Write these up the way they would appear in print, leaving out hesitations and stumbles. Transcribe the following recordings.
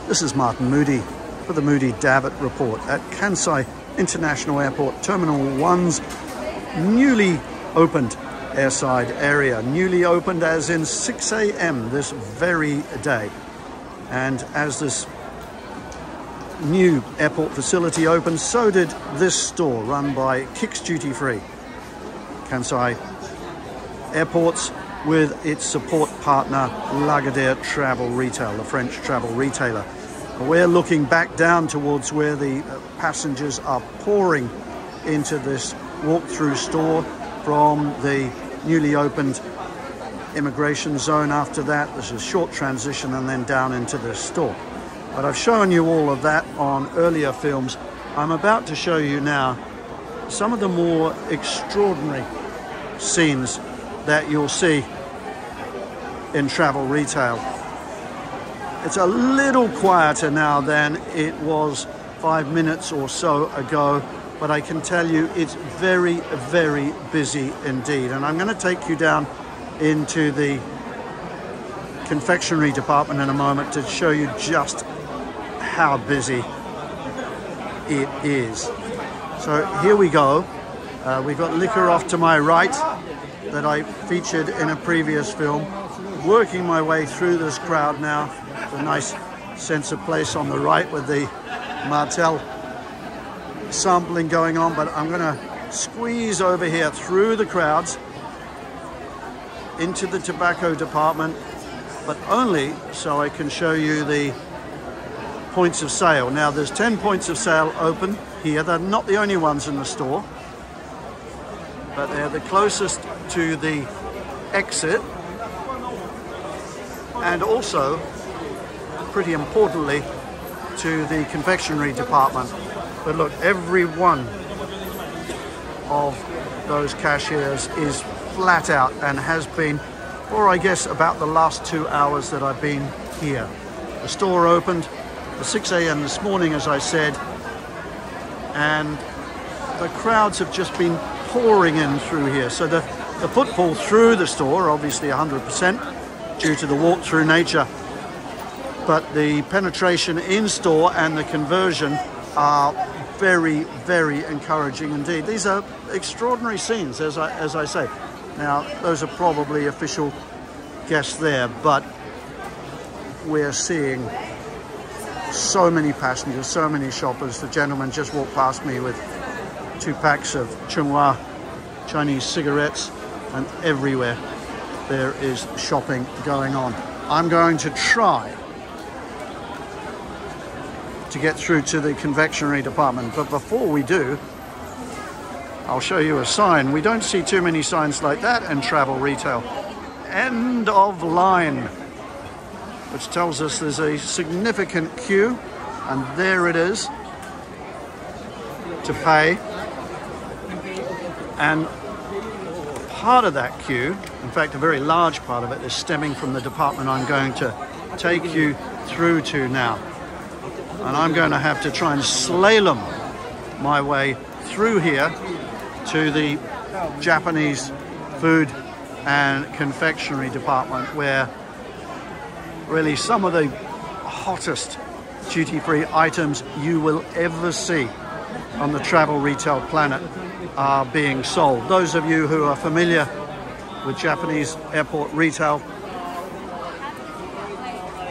This is Martin Moodie for the Moodie Davitt report at Kansai International Airport Terminal 1's newly opened airside area. Newly opened as in 6 a.m. this very day. And as this new airport facility opened, so did this store run by Kix Duty Free. Kansai Airports with its support partner Lagardère Travel Retail, the French travel retailer. We're looking back down towards where the passengers are pouring into this walk-through store from the newly opened immigration zone. After that, there's a short transition and then down into this store. But I've shown you all of that on earlier films. I'm about to show you now some of the more extraordinary scenes that you'll see in travel retail. It's a little quieter now than it was 5 minutes or so ago, but I can tell you it's very, very busy indeed. And I'm going to take you down into the confectionery department in a moment to show you just how busy it is. So here we go. We've got liquor off to my right that I featured in a previous film. Working my way through this crowd now. A nice sense of place on the right with the Martell sampling going on, but I'm going to squeeze over here through the crowds into the tobacco department, but only so I can show you the points of sale. Now there's 10 points of sale open here. They're not the only ones in the store, but they're the closest to the exit, and also pretty importantly to the confectionery department. But look, every one of those cashiers is flat out and has been for I guess about the last 2 hours that I've been here. The store opened at 6 a.m. this morning, as I said, and the crowds have just been pouring in through here. So the footfall through the store, obviously 100% due to the walk-through nature, but the penetration in store and the conversion are very, very encouraging indeed. These are extraordinary scenes, as I say. Now, those are probably official guests there, but we're seeing so many passengers, so many shoppers. The gentleman just walked past me with 2 packs of Chunghwa Chinese cigarettes, and everywhere there is shopping going on. I'm going to try to get through to the confectionery department, but before we do, I'll show you a sign. We don't see too many signs like that in travel retail. End of line, which tells us there's a significant queue, and there it is to pay. And part of that queue, in fact a very large part of it, is stemming from the department I'm going to take you through to now. And I'm going to have to try and slalom my way through here to the Japanese food and confectionery department, where really some of the hottest duty-free items you will ever see on the travel retail planet are being sold. Those of you who are familiar with Japanese airport retail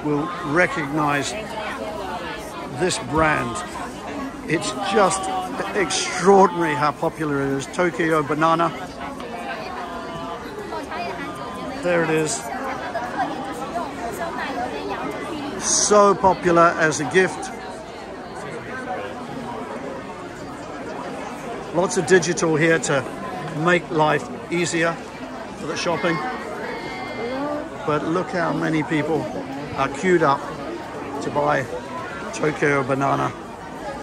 will recognize this brand. It's just extraordinary how popular it is. Tokyo Banana. There it is. So popular as a gift. Lots of digital here to make life easier for the shopping. But look how many people are queued up to buy Tokyo Banana.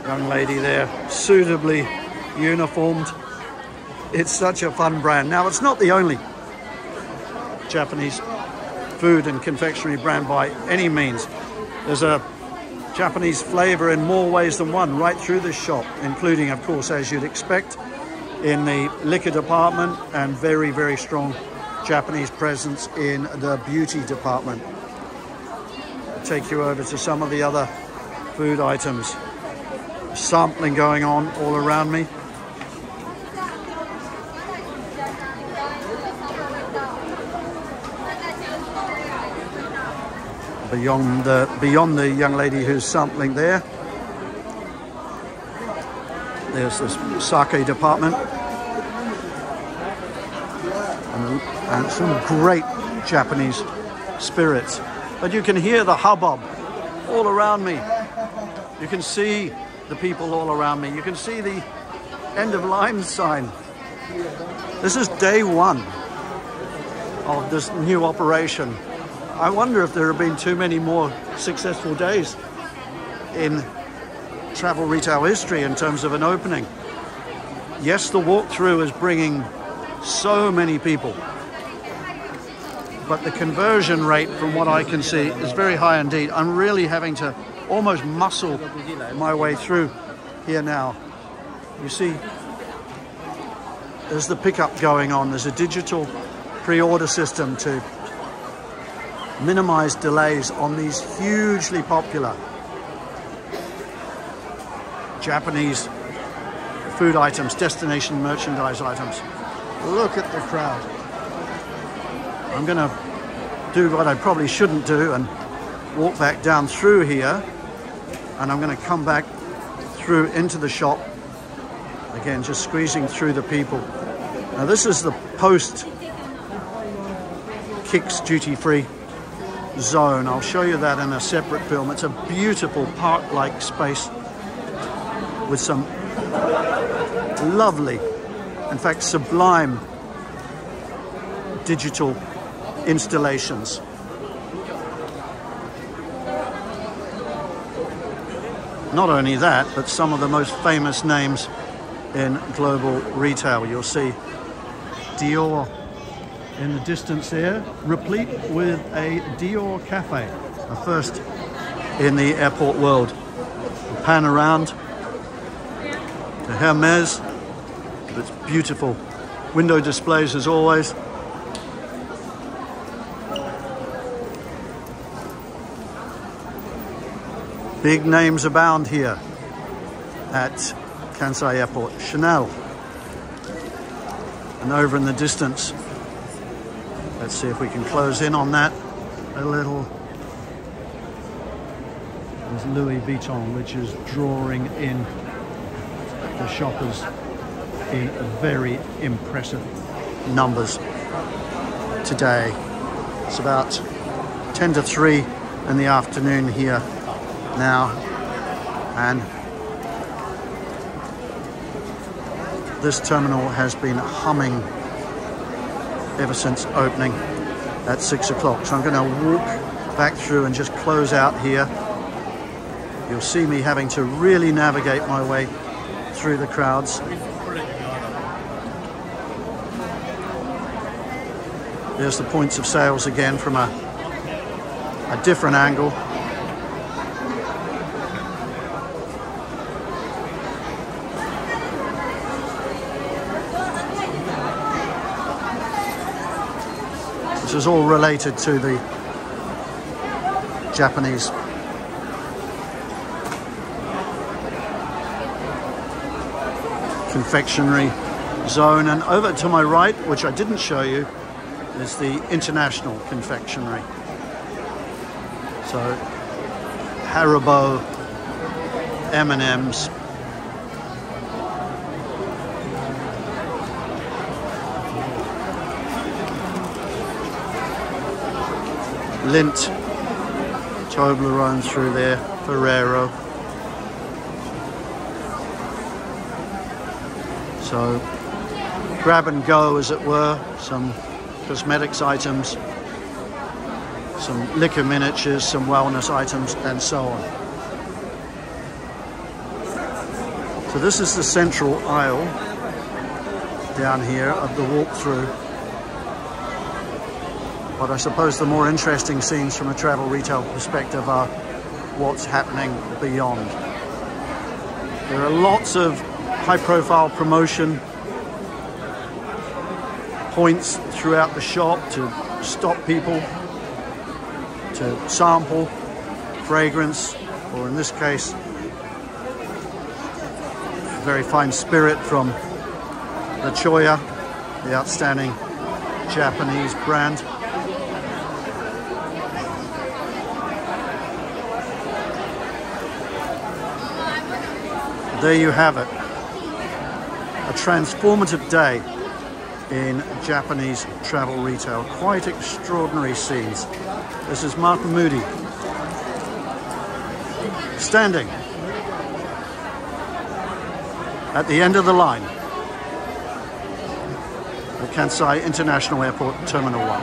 Young lady there, suitably uniformed. It's such a fun brand. Now, it's not the only Japanese food and confectionery brand by any means. There's a Japanese flavor in more ways than one right through this shop, including, of course, as you'd expect, in the liquor department, and very, very strong Japanese presence in the beauty department. I'll take you over to some of the other food items. Sampling going on all around me. Beyond the young lady who's sampling there, there's this sake department and some great Japanese spirits. But you can hear the hubbub all around me. You can see the people all around me. You can see the end of line sign. This is day one of this new operation. I wonder if there have been too many more successful days in travel retail history in terms of an opening. Yes, the walkthrough is bringing so many people, but the conversion rate, from what I can see, is very high indeed. I'm really having to almost muscle my way through here now. You see, there's the pickup going on. There's a digital pre-order system to minimize delays on these hugely popular Japanese food items, destination merchandise items. Look at the crowd. I'm going to do what I probably shouldn't do and walk back down through here, and I'm going to come back through into the shop again, just squeezing through the people. Now this is the post Kix duty free zone. I'll show you that in a separate film. It's a beautiful park-like space with some lovely, in fact sublime, digital installations. Not only that, but some of the most famous names in global retail. You'll see Dior in the distance there, replete with a Dior cafe, a first in the airport world. We'll pan around to Hermes, with its beautiful window displays as always. Big names abound here at Kansai Airport. Chanel. And over in the distance, let's see if we can close in on that a little. There's Louis Vuitton, which is drawing in the shoppers in very impressive numbers today. It's about 10 to 3 in the afternoon here now, and this terminal has been humming ever since opening at 6 o'clock. So I'm going to walk back through and just close out here. You'll see me having to really navigate my way through the crowds. There's the points of sales again from a different angle. This is all related to the Japanese confectionery zone. And over to my right, which I didn't show you, is the international confectionery. So Haribo, M&M's, Lindt, Toblerone through there, Ferrero. So grab and go, as it were, some cosmetics items, some liquor miniatures, some wellness items, and so on. So this is the central aisle down here of the walkthrough. But I suppose the more interesting scenes from a travel retail perspective are what's happening beyond. There are lots of high-profile promotion points throughout the shop to stop people to sample fragrance or in this case, very fine spirit from the Choya, the outstanding Japanese brand. There you have it. A transformative day in Japanese travel retail. Quite extraordinary scenes. This is Martin Moodie standing at the end of the line at Kansai International Airport Terminal 1.